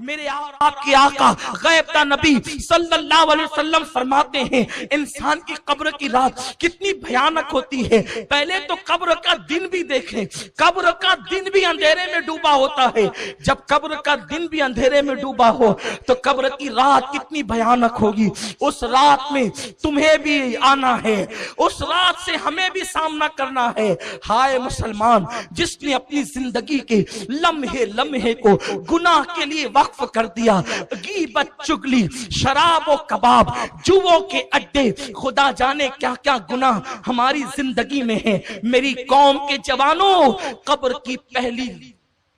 میرے آپ کے آقا غیب کا نبی صلی اللہ علیہ وسلم فرماتے ہیں انسان کی قبر کی رات کتنی بھیانک ہوتی ہے۔ پہلے تو قبر کا دن بھی دیکھیں، قبر کا دن بھی اندھیرے میں ڈوبا ہوتا ہے۔ جب قبر کا دن بھی اندھیرے میں ڈوبا ہو تو قبر کی رات کتنی بھیانک ہوگی۔ اس رات میں تمہیں بھی آنا ہے، اس رات سے ہمیں بھی سامنا کرنا ہے۔ ہائے مسلمان، جس نے اپنی زندگی کے لمحے لمحے کو گناہ کے لیے وقف کر دیا، غیبت، چغلی، شراب و کباب، جوؤں کے اڈے، خدا جانے کیا کیا گناہ ہماری زندگی میں ہیں۔ میری قوم کے جوانوں، قبر کی پہلی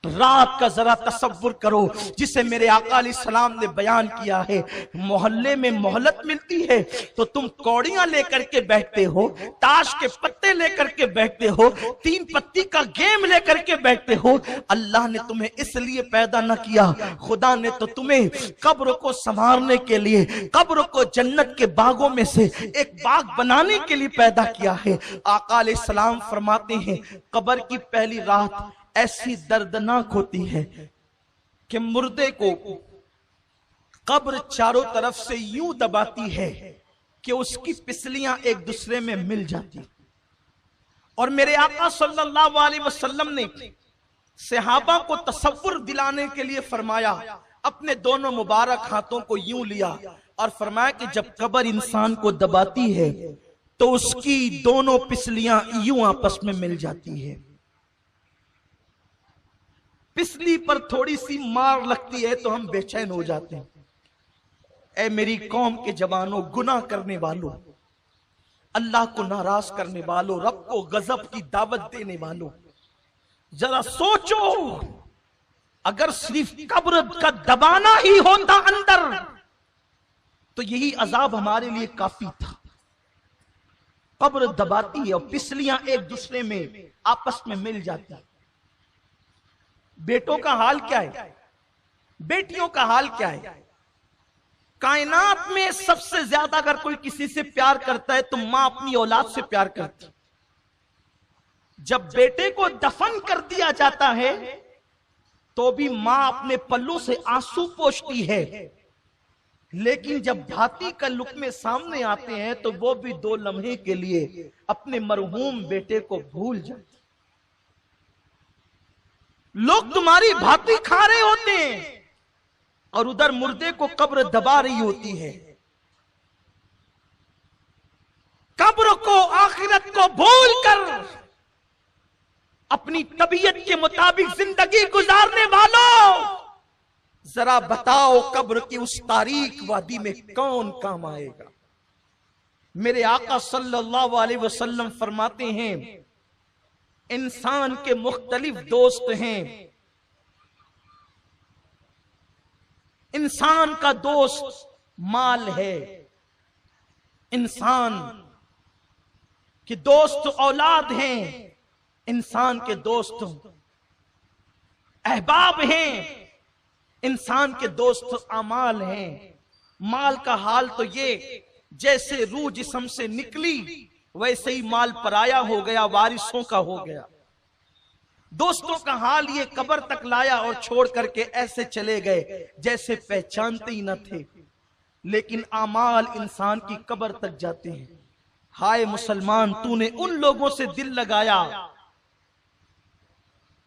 رات کا ذرا تصور کرو جسے میرے آقا علیہ السلام نے بیان کیا ہے۔ محلے میں مہلت ملتی ہے تو تم کوڑیاں لے کر کے بیٹھتے ہو، تاش کے پتے لے کر کے بیٹھتے ہو، تین پتی کا گیم لے کر کے بیٹھتے ہو۔ اللہ نے تمہیں اس لیے پیدا نہ کیا، خدا نے تو تمہیں قبر کو سنوارنے کے لیے، قبر کو جنت کے باغوں میں سے ایک باغ بنانے کے لیے پیدا کیا ہے۔ آقا علیہ السلام فرماتے ہیں قبر کی پہلی رات ایسی دردناک ہوتی ہے کہ مردے کو قبر چاروں طرف سے یوں دباتی ہے کہ اس کی پسلیاں ایک دوسرے میں مل جاتی۔ اور میرے آقا صلی اللہ علیہ وسلم نے صحابہ کو تصور دلانے کے لیے فرمایا، اپنے دونوں مبارک ہاتھوں کو یوں لیا اور فرمایا کہ جب قبر انسان کو دباتی ہے تو اس کی دونوں پسلیاں یوں آپس میں مل جاتی ہے۔ پسلی پر تھوڑی سی مار لگتی ہے تو ہم بے چین ہو جاتے ہیں۔ اے میری قوم کے جوانوں، گناہ کرنے والوں، اللہ کو ناراض کرنے والوں، رب کو غضب کی دعوت دینے والوں، ذرا سوچو اگر صرف قبر کا دبانا ہی ہوتا اندر تو یہی عذاب ہمارے لیے کافی تھا۔ قبر دباتی ہے اور پسلیاں ایک دوسرے میں آپس میں مل جاتی ہیں۔ بیٹوں کا حال کیا ہے؟ بیٹیوں کا حال کیا ہے؟ کائنات میں سب سے زیادہ اگر کوئی کسی سے پیار کرتا ہے تو ماں اپنی اولاد سے پیار کرتی۔ جب بیٹے کو دفن کر دیا جاتا ہے تو بھی ماں اپنے پلوں سے آنسو پوچھتی ہے، لیکن جب بھاتی کا لقمے سامنے آتے ہیں تو وہ بھی 2 لمحے کے لیے اپنے مرحوم بیٹے کو بھول جاتے۔ لوگ تمہاری بھاتی کھا رہے ہوتے ہیں اور ادھر مردے کو قبر دبا رہی ہوتی ہے۔ قبر کو، آخرت کو بھول کر اپنی طبیعت کے مطابق زندگی گزارنے والوں، ذرا بتاؤ قبر کی اس تاریک وادی میں کون کام آئے گا؟ میرے آقا صلی اللہ علیہ وسلم فرماتے ہیں انسان کے مختلف دوست ہیں۔ انسان کا دوست مال ہے، انسان کے دوست اولاد ہیں، انسان کے دوست احباب ہیں، انسان کے دوست اعمال ہیں۔ مال کا حال تو یہ جیسے روح جسم سے نکلی ویسے ہی مال پرایا ہو گیا، وارثوں کا ہو گیا۔ دوستوں کا حال یہ قبر تک لایا اور چھوڑ کر کے ایسے چلے گئے جیسے پہچانتے ہی نہ تھے۔ لیکن اعمال انسان کی قبر تک جاتے ہیں۔ ہائے مسلمان، تو نے ان لوگوں سے دل لگایا،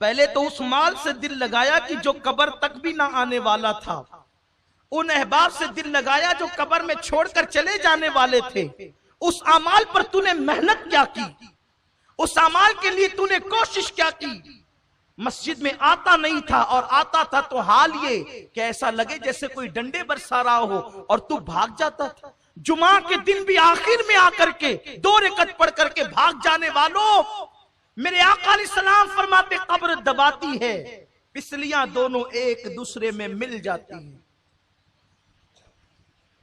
پہلے تو اس مال سے دل لگایا کہ جو قبر تک بھی نہ آنے والا تھا، ان احباب سے دل لگایا جو قبر میں چھوڑ کر چلے جانے والے تھے۔ اس اعمال پر تو نے محنت کیا کی، اس اعمال کے لیے تو نے کوشش کیا کی۔ مسجد میں آتا نہیں تھا اور آتا تھا تو حال یہ کہ ایسا لگے جیسے کوئی ڈنڈے برسا رہا ہو اور تو بھاگ جاتا تھا۔ جمعہ کے دن بھی آخر میں آ کر کے 2 رکعت پڑھ کر کے بھاگ جانے والوں، میرے آقا علیہ السلام فرماتے قبر دباتی ہے، پسلیاں دونوں ایک دوسرے میں مل جاتی ہیں۔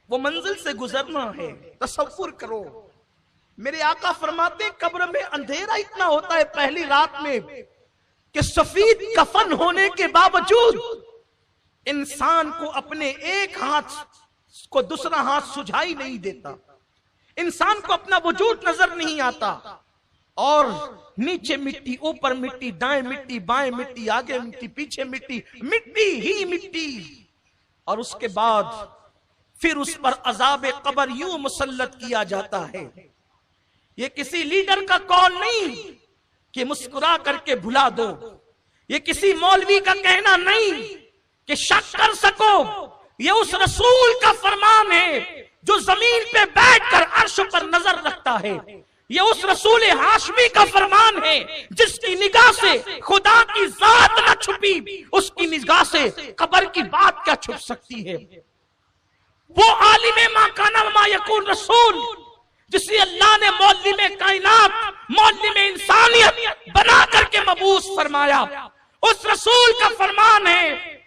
وہ منزل سے گزرنا ہے، تصور کرو۔ میرے آقا فرماتے قبر میں اندھیرا اتنا ہوتا ہے پہلی رات میں کہ سفید کفن ہونے کے باوجود انسان کو اپنے ایک ہاتھ کو دوسرا ہاتھ سجھائی نہیں دیتا، انسان کو اپنا وجود نظر نہیں آتا، اور نیچے مٹی، اوپر مٹی، دائیں مٹی، بائیں مٹی، آگے مٹی، پیچھے مٹی، مٹی ہی مٹی۔ اور اس کے بعد پھر اس پر عذاب قبر یوں مسلط کیا جاتا ہے. یہ کسی لیڈر کا قول نہیں کہ مسکرا کر کے بھلا دو، یہ کسی مولوی کا کہنا نہیں کہ شک کر سکو، یہ اس رسول کا فرمان ہے جو زمین پہ بیٹھ کر عرش پر نظر رکھتا ہے. یہ اس رسول ہاشمی کا فرمان ہے جس کی نگاہ سے خدا کی ذات نہ چھپی، اس کی نگاہ سے قبر کی بات کیا چھپ سکتی ہے. وہ عالم ما کان و ما یکون رسول جسے اللہ نے معلم کائنات، معلم انسانیت بنا کر کے مبعوث فرمایا، اس رسول کا فرمان ہے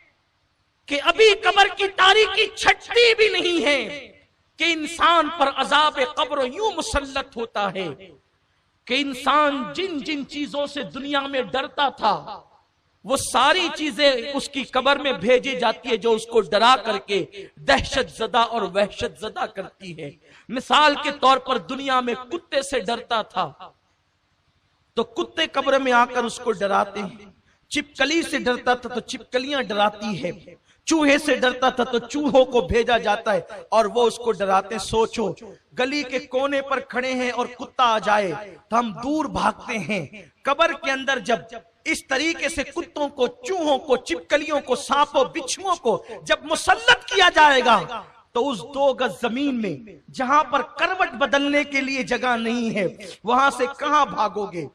کہ ابھی قبر کی تاریکی چھٹتی بھی نہیں ہے کہ انسان پر عذاب قبر یوں مسلط ہوتا ہے کہ انسان جن جن چیزوں سے دنیا میں ڈرتا تھا وہ ساری چیزیں اس کی قبر میں بھیجی جاتی ہے جو اس کو ڈرا کر کے دہشت زدہ اور وحشت زدہ کرتی ہے. مثال کے طور پر دنیا میں کتے سے ڈرتا تھا تو کتے قبر میں آ کر اس کو ڈراتے ہیں، چپکلی سے ڈرتا تھا تو چپکلیاں ڈراتی ہے، چوہے سے ڈرتا تھا تو چوہوں کو بھیجا جاتا ہے اور وہ اس کو ڈراتے. سوچو گلی کے کونے پر کھڑے ہیں اور کتا آ جائے تو ہم دور بھاگتے ہیں. قبر کے اندر جب اس طریقے سے کتوں کو، چوہوں کو، چپکلیوں کو، سانپوں بچھوؤں کو جب مسلط کیا جائے گا تو اس 2 گز زمین میں جہاں پر کروٹ بدلنے کے لیے جگہ نہیں ہے وہاں سے کہاں بھاگو گے؟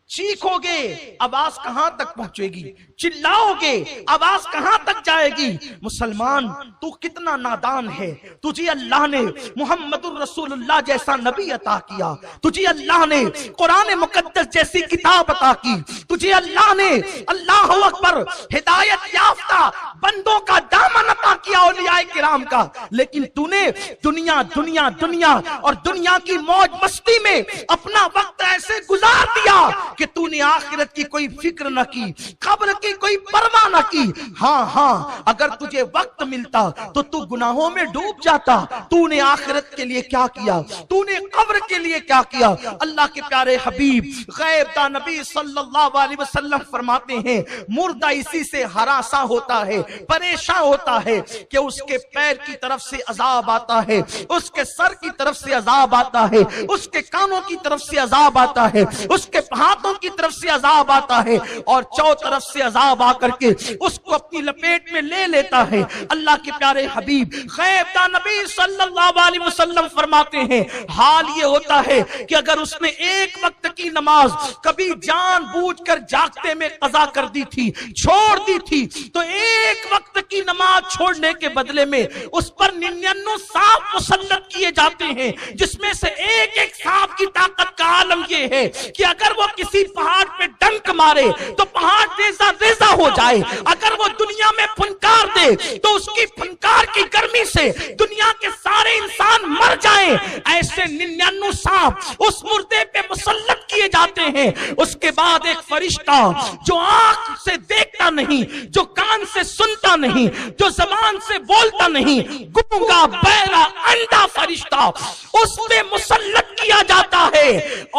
چیخو گے آواز کہاں تک پہنچے گی؟ چلاؤ گے آواز کہاں تک جائے گی؟ مسلمان تو کتنا نادان ہے، تجھے اللہ نے محمد الرسول اللہ جیسا نبی عطا کیا، تجھے اللہ نے قرآن مقدس جیسی کتاب عطا کی، تجھے اللہ نے اللہ اکبر ہدایت یافتہ بندوں کا دامن عطا کیا اولیاء کرام کا، لیکن تو نے دنیا دنیا دنیا اور دنیا کی موج مستی میں اپنا وقت ایسے گزار دیا کہ تو نے آخرت کی کوئی فکر نہ کی، قبر کی کوئی پرواہ نہ کی. ہاں اگر تجھے وقت ملتا تو تو گناہوں میں ڈوب جاتا. تو نے آخرت کے لیے کیا کیا؟ تو نے قبر کے لیے کیا کیا؟ اللہ کے پیارے حبیب غیب داں نبی صلی اللہ علیہ وسلم فرماتے ہیں مردہ اسی سے ہراساں ہوتا ہے، پریشان ہوتا ہے کہ اس کے پیر کی طرف سے عذاب آتا ہے، اس کے سر کی طرف سے عذاب آتا ہے، اس کے کانوں کی طرف سے عذاب آتا ہے، اس کے ہاتھوں کی طرف سے عذاب آتا ہے اور چو طرف سے عذاب آ کر کے اس کو اپنی لپیٹ میں لے لیتا ہے. اللہ کے پیارے حبیب غیب داں نبی صلی اللہ علیہ وسلم فرماتے ہیں حال یہ ہوتا ہے کہ اگر اس نے ایک وقت کی نماز کبھی جان بوجھ کر جاگتے میں قضا کر دی تھی، چھوڑ دی تھی، تو ایک وقت کی نماز چھوڑنے کے بدلے میں اس پر 99 سانپ مسلط کیے جاتے ہیں، جس میں سے ایک ایک سانپ کی طاقت کا عالم یہ ہے کہ اگر وہ کسی پہاڑ پہ ڈنک مارے تو پہاڑ ریزہ ریزہ ہو جائے، اگر وہ دنیا میں پھنکار دے تو اس کی پھنکار کی گرمی سے دنیا کے سارے انسان مر جائیں. ایسے 99 سانپ اس مردے پہ مسلط کیے جاتے ہیں. اس کے بعد ایک فرشتہ جو آنکھ سے دیکھتا نہیں، جو کان سے سنتا نہیں، جو زبان سے بولتا نہیں، گونگا بہرا اندھا فرشتہ اس پہ مسلط کیا جاتا ہے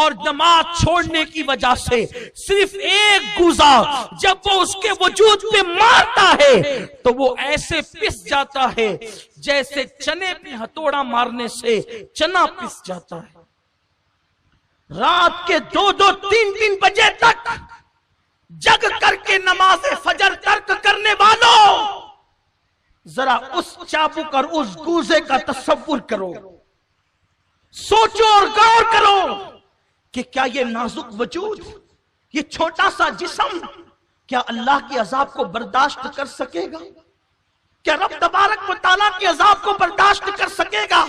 اور نماز چھوڑنے کی وجہ سے صرف ایک گوزا جب وہ اس کے وجود پہ مارتا ہے تو وہ ایسے پس جاتا ہے جیسے چنے پہ ہتھوڑا مارنے سے چنا پس جاتا ہے. رات کے 2-2 3-3 بجے تک جگ کر کے نماز فجر ترک کرنے والوں ذرا اس چابک اور اس گوزے کا تصور کرو، سوچو اور غور کرو کہ کیا یہ نازک وجود، یہ چھوٹا سا جسم کیا اللہ کے عذاب کو برداشت کر سکے گا؟ کیا رب تبارک و تعالیٰ کے عذاب کو برداشت کر سکے گا؟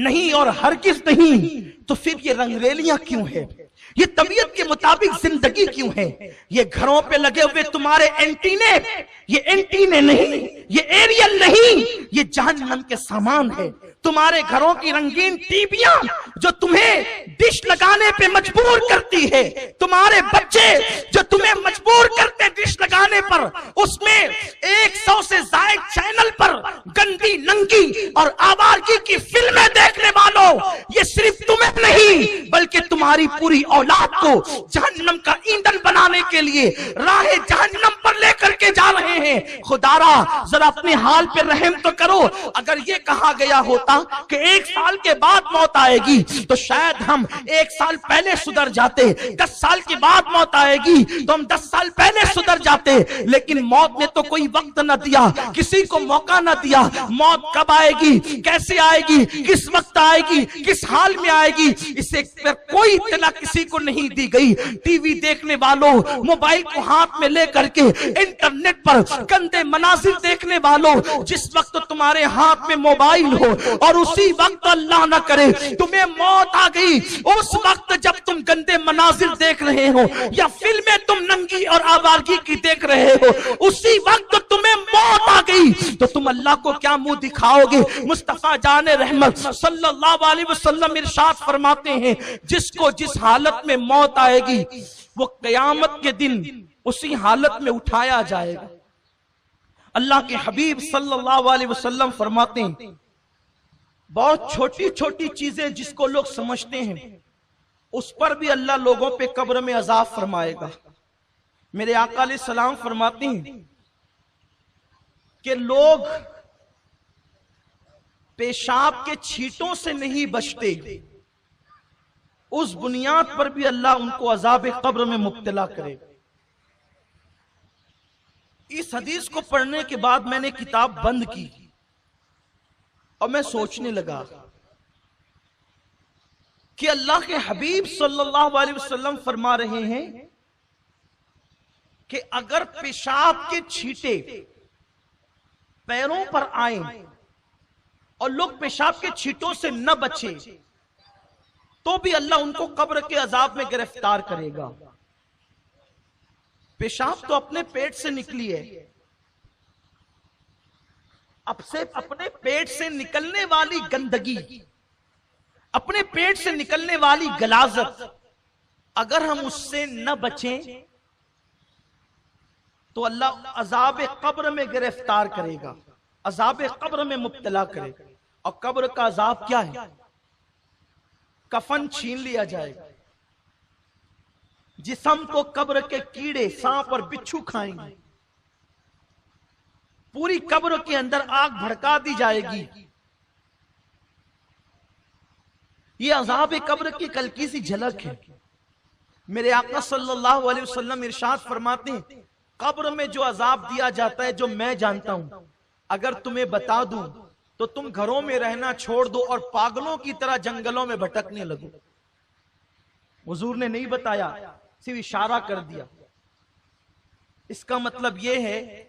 نہیں اور ہرگز نہیں. تو پھر یہ رنگریلیاں کیوں ہیں؟ یہ طبیعت کے مطابق زندگی کیوں ہے؟ یہ گھروں پہ لگے ہوئے تمہارے اینٹینے، یہ اینٹینے نہیں، یہ ایریل نہیں، یہ جہنم کے سامان ہے. تمہارے گھروں کی رنگین ٹیویاں جو تمہیں ڈش لگانے پہ مجبور کرتی ہے، تمہارے بچے جو تمہیں مجبور کرتے ڈش لگانے پر، اس میں 100 سے زائد چینل پر گندی ننگی اور آوارگی کی فلمیں دیکھنے والوں، یہ صرف تمہیں نہیں بلکہ تمہاری پوری اولاد کو جہنم کا ایندھن بنانے کے لیے راہ جہنم پر لے کر کے جا رہے ہیں. خدارا ذرا اپنے حال پہ رحم تو کرو. اگر یہ کہا گیا ہوتا کہ 1 سال کے بعد موت آئے گی تو شاید ہم 1 سال پہلے سدھر جاتے. 10 سال کے بعد موت آئے گی تو ہم 10 سال پہلے سدھر جاتے. لیکن موت نے تو کوئی وقت نہ دیا, کسی کو موقع نہ دیا. موت کب آئے گی, کیسے آئے گی, کس وقت آئے گی, کس حال میں آئے گی, اسے پر کوئی اطلاع کسی کو نہیں دی گئی. ٹی وی دیکھنے والوں, موبائل کو ہاتھ میں لے کر کے انٹرنیٹ پر گندے مناظر دیکھنے والوں, جس وقت تمہارے ہاتھ میں موبائل ہو اور اسی وقت اللہ نہ کرے تمہیں موت آ گئی, اس وقت جب تم گندے مناظر دیکھ رہے ہو یا فلمیں تم ننگی اور آوارگی کی دیکھ رہے ہو, اسی وقت تمہیں موت آ گئی تو تم اللہ کو کیا منہ دکھاؤ گے؟ مصطفیٰ جان رحمت صلی اللہ علیہ وسلم ارشاد فرماتے ہیں, جس کو جس حالت میں موت آئے گی وہ قیامت کے دن اسی حالت میں اٹھایا جائے گا. اللہ کے حبیب صلی اللہ علیہ وسلم فرماتے ہیں, بہت چھوٹی چھوٹی چیزیں جس کو لوگ سمجھتے ہیں اس پر بھی اللہ لوگوں پہ قبر میں عذاب فرمائے گا. میرے آقا علیہ السلام فرماتے ہیں کہ لوگ پیشاب کے چھینٹوں سے نہیں بچتے, اس بنیاد پر بھی اللہ ان کو عذاب قبر میں مبتلا کرے گا. اس حدیث کو پڑھنے کے بعد میں نے کتاب بند کی اور میں سوچنے لگا کہ اللہ کے حبیب صلی اللہ علیہ وسلم فرما رہے ہیں کہ اگر پیشاب کے چھینٹے پیروں پر آئیں اور لوگ پیشاب کے چھینٹوں سے نہ بچے تو بھی اللہ ان کو قبر کے عذاب میں گرفتار کرے گا. پیشاب تو اپنے پیٹ سے نکلی ہے, اب سے اپنے پیٹ سے نکلنے والی گندگی, اپنے پیٹ سے نکلنے والی غلاظت, اگر ہم اس سے نہ بچیں تو اللہ عذاب قبر میں گرفتار کرے گا, عذاب قبر میں مبتلا کرے گا. اور قبر کا عذاب کیا ہے؟ کفن چھین لیا جائے گا, جسم کو قبر کے کیڑے, سانپ اور بچھو کھائیں گے, پوری قبر کے اندر آگ بھڑکا دی جائے گی. یہ عذاب قبر کی کلکی سی جھلک ہے. میرے آقا صلی اللہ علیہ وسلم ارشاد فرماتے ہیں, قبر میں جو عذاب دیا جاتا ہے جو میں جانتا ہوں, اگر تمہیں بتا دوں تو تم گھروں میں رہنا چھوڑ دو اور پاگلوں کی طرح جنگلوں میں بھٹکنے لگو. حضور نے نہیں بتایا, صرف اشارہ کر دیا. اس کا مطلب یہ ہے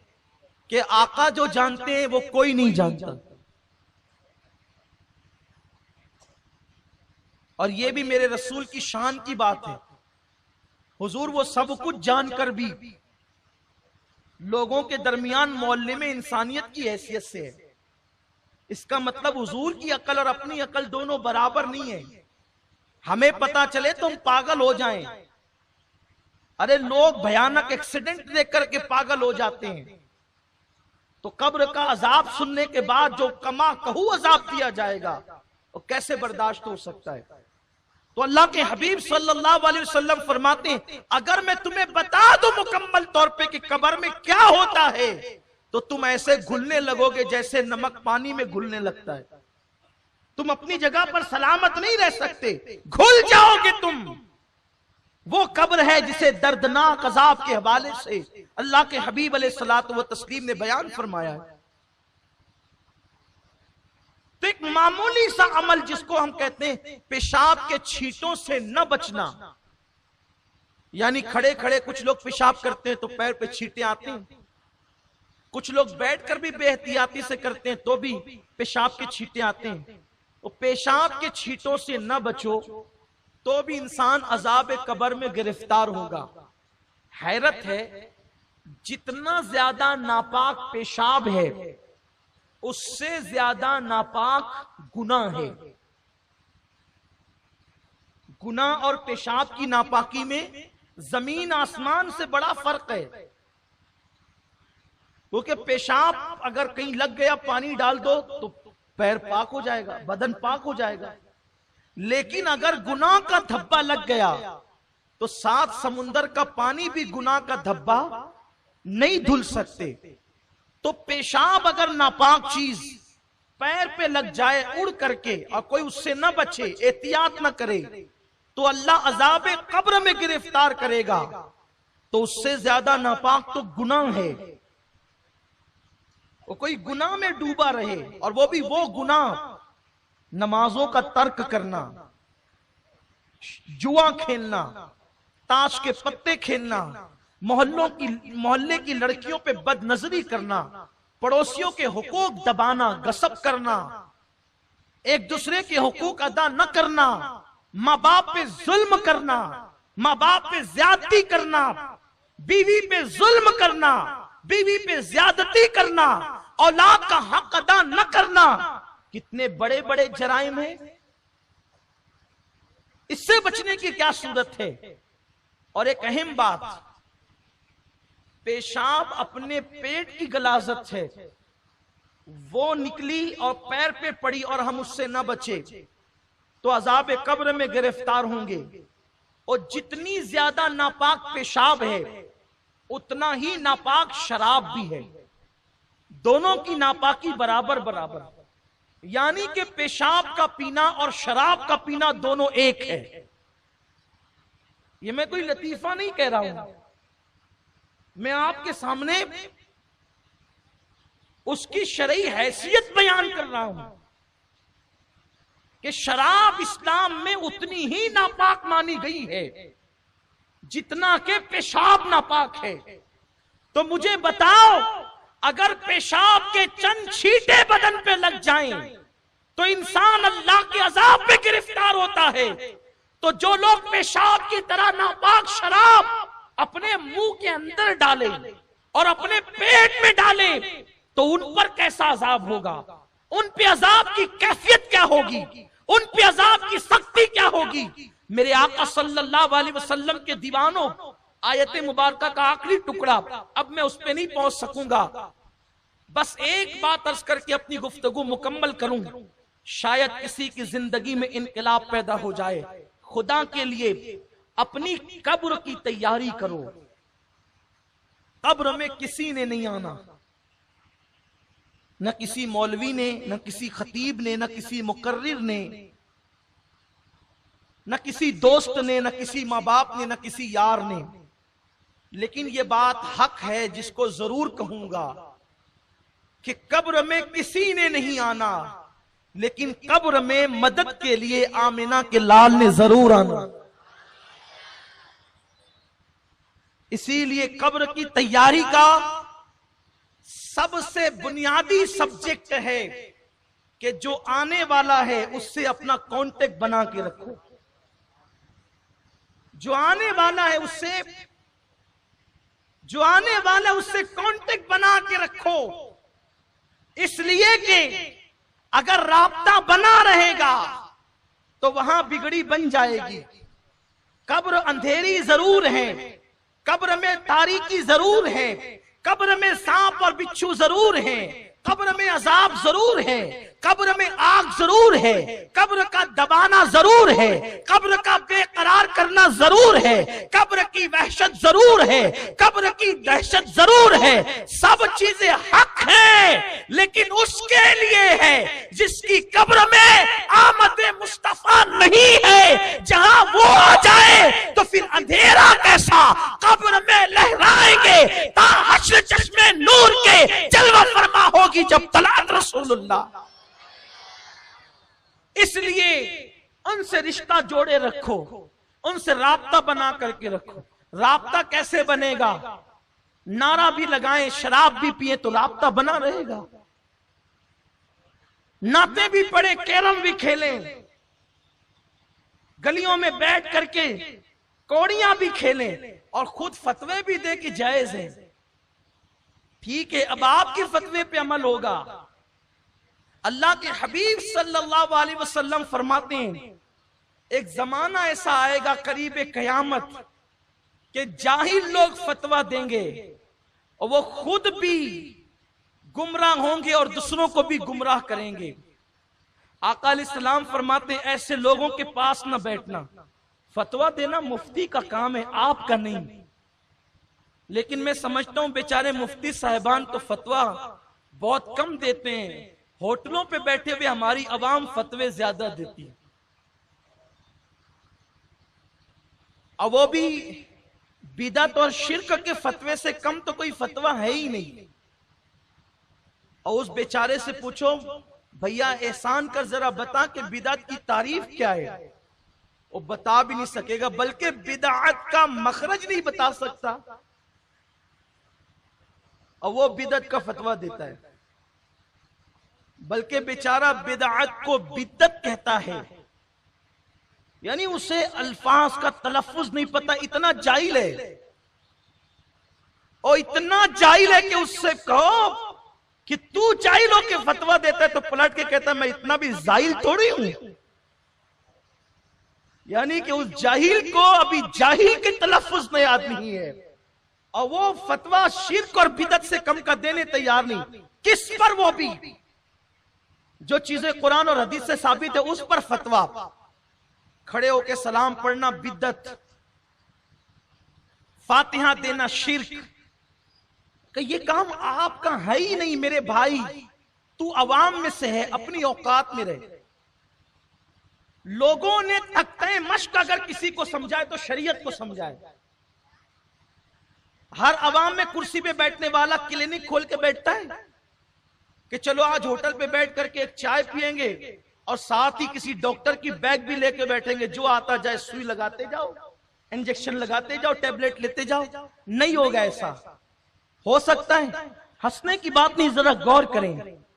کہ آقا جو جانتے ہیں وہ کوئی نہیں جانتا. اور یہ بھی میرے رسول کی شان کی بات ہے, حضور وہ سب کچھ جان کر بھی لوگوں کے درمیان محلے میں انسانیت کی حیثیت سے ہے. اس کا مطلب حضور کی عقل اور اپنی عقل دونوں برابر نہیں ہے. ہمیں پتا چلے تو ہم پاگل ہو جائیں. ارے لوگ بھیانک ایکسیڈنٹ دیکھ کر کے پاگل ہو جاتے ہیں, تو قبر کا عذاب سننے کے بعد جو کما کہو عذاب دیا جائے گا وہ کیسے برداشت ہو سکتا ہے؟ تو اللہ کے حبیب صلی اللہ علیہ وسلم فرماتے ہیں, اگر میں تمہیں بتا دوں مکمل طور پہ کہ قبر میں کیا ہوتا ہے تو تم ایسے گھلنے لگو گے جیسے نمک پانی میں گھلنے لگتا ہے. تم اپنی جگہ پر سلامت نہیں رہ سکتے, گھل جاؤ گے تم. وہ قبر ہے جسے دردناک عذاب کے حوالے سے اللہ کے حبیب علیہ الصلوۃ والتسلیم نے بیان فرمایا ہے. تو ایک معمولی سا عمل جس کو ہم کہتے ہیں پیشاب کے چھینٹوں سے نہ بچنا, یعنی کھڑے کھڑے کچھ لوگ پیشاب کرتے ہیں تو پیر پہ چھینٹے آتے ہیں, کچھ لوگ بیٹھ کر بھی بے احتیاطی سے کرتے ہیں تو بھی پیشاب کے چھینٹے آتے ہیں. تو پیشاب کے چھینٹوں سے نہ بچو تو بھی انسان عذاب قبر میں گرفتار ہوگا. حیرت ہے, جتنا زیادہ ناپاک پیشاب ہے اس سے زیادہ ناپاک گناہ ہے. گناہ اور پیشاب کی ناپاکی میں زمین آسمان سے بڑا فرق ہے. کیونکہ پیشاب اگر کہیں لگ گیا پانی ڈال دو تو پیر پاک ہو جائے گا, بدن پاک ہو جائے گا. لیکن اگر گناہ کا دھبا لگ گیا تو 7 سمندر کا پانی بھی گناہ کا دھبا نہیں دھل سکتے. تو پیشاب اگر ناپاک چیز پیر پہ لگ جائے اڑ کر کے اور کوئی اس سے نہ بچے، احتیاط نہ کرے، تو اللہ عذاب قبر میں گرفتار کرے گا. تو اس سے زیادہ ناپاک تو گناہ ہے. وہ کوئی گناہ میں ڈوبا رہے، اور وہ بھی وہ گناہ نمازوں کا ترک کرنا، جوا کھیلنا، تاش کے پتے کھیلنا، محلے کی لڑکیوں پہ بد نظری کرنا، پڑوسیوں کے حقوق دبانا، غصب کرنا، ایک دوسرے کے حقوق ادا نہ کرنا، ماں باپ پہ ظلم کرنا، ماں باپ پہ زیادتی کرنا، بیوی پہ ظلم کرنا، بیوی پہ زیادتی کرنا، اولاد کا حق ادا نہ کرنا، کتنے بڑے بڑے جرائم ہیں. اس سے بچنے کی کیا صورت ہے؟ اور ایک اہم بات، پیشاب اپنے پیٹ کی غلاظت ہے، وہ نکلی اور پیر پہ پڑی اور ہم اس سے نہ بچے تو عذاب قبر میں گرفتار ہوں گے. اور جتنی زیادہ ناپاک پیشاب ہے اتنا ہی ناپاک شراب بھی ہے. دونوں کی ناپاکی برابر برابر، یعنی کہ پیشاب کا پینا اور شراب کا پینا دونوں ایک ہے. یہ میں کوئی لطیفہ نہیں کہہ رہا ہوں، میں آپ کے سامنے اس کی شرعی حیثیت بیان کر رہا ہوں کہ شراب اسلام میں اتنی ہی ناپاک مانی گئی ہے جتنا کہ پیشاب ناپاک ہے. تو مجھے بتاؤ، اگر پیشاب کے چند چھینٹے بدن پہ لگ جائیں تو انسان اللہ کے عذاب میں گرفتار ہوتا ہے، تو جو لوگ پیشاب کی طرح ناپاک شراب اپنے منہ کے اندر ڈالیں اور اپنے پیٹ میں ڈالیں تو ان پر کیسا عذاب ہوگا؟ ان پہ عذاب کی کیفیت کیا ہوگی؟ ان پہ عذاب کی سختی کیا ہوگی؟ میرے آقا صلی اللہ علیہ وسلم کے دیوانوں، آیت مبارکہ کا آخری ٹکڑا، اب میں اس پہ نہیں پہنچ سکوں گا، بس ایک بات عرض کر کے اپنی گفتگو مکمل کروں، شاید کسی کی زندگی میں انقلاب پیدا ہو جائے. خدا کے لیے اپنی قبر کی تیاری کرو. قبر میں کسی نے نہیں آنا، نہ کسی مولوی نے، نہ کسی خطیب نے، نہ کسی مقرر نے، نہ کسی دوست نے، نہ کسی ماں باپ نے، نہ کسی یار نے. لیکن یہ بات حق ہے جس کو ضرور کہوں گا کہ قبر میں کسی نے نہیں آنا، لیکن قبر میں مدد کے لیے آمنہ کے لال نے ضرور آنا. اسی لیے قبر کی تیاری کا سب سے بنیادی سبجیکٹ ہے کہ جو آنے والا ہے اس سے اپنا کانٹیکٹ بنا کے رکھو. جو آنے والا ہے اس سے کانٹیکٹ بنا کے رکھو. اس لیے کہ اگر رابطہ بنا رہے گا تو وہاں بگڑی بن جائے گی. قبر اندھیری ضرور ہے، قبر میں تاریکی ضرور ہے، قبر میں سانپ اور بچھو ضرور ہیں، قبر میں عذاب ضرور ہے، قبر میں آگ ضرور ہے، قبر کا دبانا ضرور ہے، قبر کا بے قرار کرنا ضرور ہے، قبر کی وحشت ضرور ہے، قبر کی دہشت ضرور ہے. سب چیزیں حق ہیں، لیکن اس کے لیے ہے جس کی قبر میں آمد مصطفیٰ نہیں ہے. جہاں وہ آ جائے تو پھر اندھیرا کیسا قبر میں لہرائیں گے تا حشر چشمے نور کے جلوہ فرما ہوگی جب طلعت رسول اللہ. اس لیے ان سے رشتہ جوڑے رکھو، ان سے رابطہ بنا کر کے رکھو. رابطہ کیسے بنے گا؟ نعرہ بھی لگائیں، شراب بھی پیئیں تو رابطہ بنا رہے گا. نعتیں بھی پڑھیں، کیرم بھی کھیلیں، گلیوں میں بیٹھ کر کے کوڑیاں بھی کھیلیں اور خود فتوے بھی دے کہ جائز ہے. ٹھیک ہے، اب آپ کے فتوے پہ عمل ہوگا. اللہ کے حبیب صلی اللہ علیہ وسلم فرماتے ہیں ایک زمانہ ایسا آئے گا قریب قیامت کہ جاہل لوگ فتویٰ دیں گے اور وہ خود بھی گمراہ ہوں گے اور دوسروں کو بھی گمراہ کریں گے. آقا علیہ السلام فرماتے ہیں ایسے لوگوں کے پاس نہ بیٹھنا. فتویٰ دینا مفتی کا کام ہے، آپ کا نہیں. لیکن میں سمجھتا ہوں بیچارے مفتی صاحبان تو فتویٰ بہت کم دیتے ہیں، ہوٹلوں پہ بیٹھے ہوئے ہماری عوام فتوے زیادہ دیتی ہے، اور وہ بھی بدعت اور شرک کے فتوے سے کم تو کوئی فتویٰ ہے ہی نہیں۔ اور اس بیچارے سے پوچھو بھیا احسان کر ذرا بتا کہ بدعت کی تعریف کیا ہے، وہ بتا بھی نہیں سکے گا، بلکہ بدعت کا مخرج نہیں بتا سکتا، اور وہ بدعت کا فتویٰ دیتا ہے، بلکہ بیچارہ بدعت کو بدعت کہتا ہے، یعنی اسے الفاظ کا تلفظ نہیں پتا، اتنا جاہل ہے، اور اتنا جاہل ہے کہ اس سے کہو کہ تو جاہل ہو کے فتویٰ دیتا ہے تو پلٹ کے کہتا ہے میں اتنا بھی جاہل تھوڑی ہوں، یعنی کہ اس جاہل کو ابھی جاہل کے تلفظ نہیں یاد نہیں ہے، اور وہ فتویٰ شرک اور بدعت سے کم کا دینے تیار نہیں، کس پر؟ وہ بھی جو چیزیں قرآن اور حدیث سے ثابت ہے اس پر فتویٰ، کھڑے ہو کے سلام پڑھنا بدعت، فاتحہ دینا شرک، کہ یہ کام آپ کا ہے ہی نہیں میرے بھائی، تو عوام میں سے ہے، اپنی اوقات میں رہے۔ لوگوں نے تختہ مشق اگر کسی کو سمجھائے تو شریعت کو سمجھائے۔ ہر عوام میں کرسی پہ بیٹھنے والا کلینک کھول کے بیٹھتا ہے کہ چلو آج ہوٹل پہ بیٹھ کر کے ایک چائے پیئیں گے اور ساتھ ہی کسی ڈاکٹر کی بیگ بھی لے کے بیٹھیں گے، جو آتا جائے سوئی لگاتے جاؤ، انجیکشن لگاتے جاؤ، ٹیبلٹ لیتے جاؤ۔ نہیں ہوگا ایسا، ہو سکتا ہے، ہنسنے کی بات نہیں، ذرا غور کریں،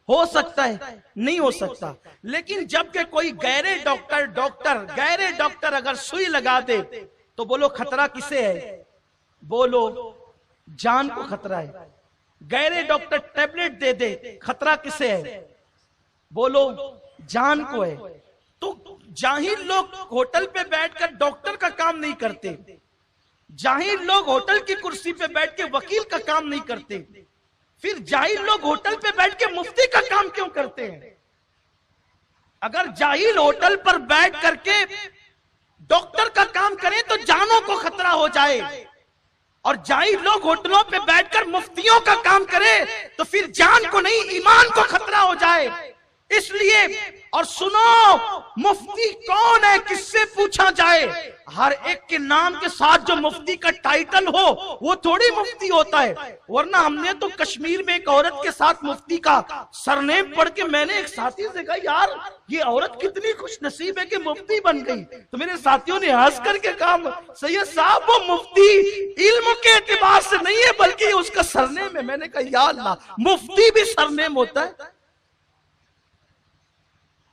ہو سکتا ہے، نہیں ہو سکتا، لیکن جب کہ کوئی غیر ڈاکٹر اگر سوئی لگا دے تو بولو خطرہ کسے ہے؟ بولو جان کو خطرہ ہے۔ غیر ڈاکٹر ٹیبلٹ دے دے، خطرہ کسے ہے؟ بولو جان کو ہے۔ تو جاہل لوگ ہوٹل پہ بیٹھ کر ڈاکٹر کا کام نہیں کرتے، جاہل لوگ ہوٹل کی کرسی پہ بیٹھ کے وکیل کا کام نہیں کرتے، پھر جاہل لوگ ہوٹل پہ بیٹھ کے مفتی کا کام کیوں کرتے ہیں؟ اگر جاہل ہوٹل پر بیٹھ کر کے ڈاکٹر کا کام کریں تو جانوں کو خطرہ ہو جائے، اور جاہل لوگ ہوٹلوں پہ بیٹھ کر مفتیوں کا کام کرے تو پھر جان کو نہیں ایمان کو خطرہ ہو جائے۔ اس لیے اور سنو، مفتی کون ہے کس سے پوچھا جائے؟ ہر ایک کے نام کے ساتھ جو مفتی کا ٹائٹل ہو وہ تھوڑی مفتی ہوتا ہے، ورنہ ہم نے تو کشمیر میں ایک عورت کے ساتھ مفتی کا سرنیم پڑھ کے میں نے ایک ساتھی سے کہا یار یہ عورت کتنی خوش نصیب ہے کہ مفتی بن گئی، تو میرے ساتھیوں نے ہنس کر کے کہا سید صاحب وہ مفتی علم کے اعتبار سے نہیں ہے بلکہ اس کا سرنیم ہے۔ میں نے کہا یا اللہ، مفتی بھی سرنیم ہوتا ہے؟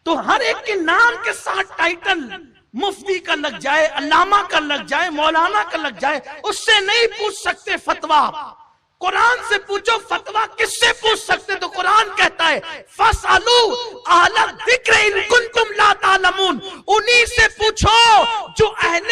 تو ہر ایک کے نام کے ساتھ ٹائٹل مفتی کا لگ جائے، علامہ کا لگ جائے، مولانا کا لگ جائے، اس سے نہیں پوچھ سکتے فتویٰ۔ قرآن سے پوچھو فتویٰ کس سے پوچھ سکتے؟ تو قرآن کہتا ہے فَاسْأَلُوا أَهْلَ الذِّكْرِ إِن كُنتُمْ لَا تَعْلَمُونَ، انہی سے پوچھو جو اہل